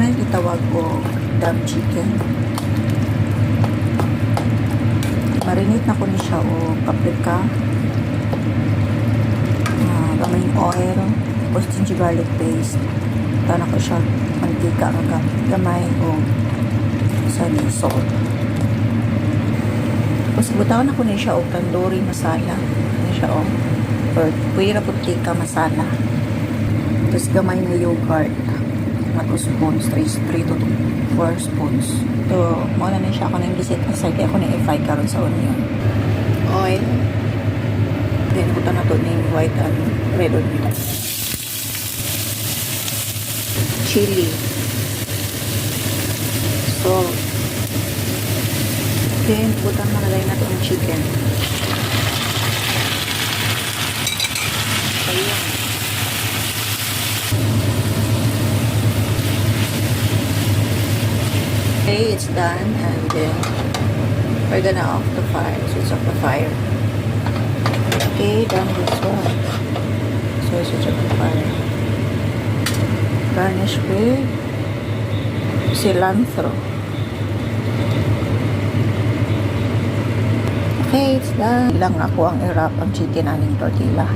Muna yung itawag ko dam chicken. Marinate na ko ni siya o paprika. Gamay oil. Tapos ginger garlic paste. Tana ko siya mantika gamay o salt. Tapos butawan ako na siya o tandoori masala. Ano siya o or pwede na putika masala. Tapos gamay na yogurt. Mga 2 spoons, 3 to 4 spoons. So, muna na siya ako ng gisit. Aside kaya ako na i-fry karon sa onion. Oil. Then, buta na to ng white and red onion. Chili. Salt. Then, buta na nalay na to ang chicken. Ayan. Okay, it's done, and then we're gonna off the fire. Switch off the fire. Okay, done this one. So switch off the fire. Garnish with cilantro. Okay, it's done. Ilang ako ang i-wrap ang chicken aning tortilla.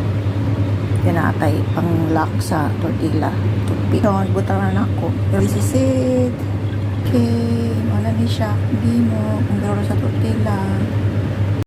Pinatay pang lock sa tortilla. Tupikon, butang na ako. This is it. Okay, wala ni siya. Hindi mo. Kung garo sa tortilla.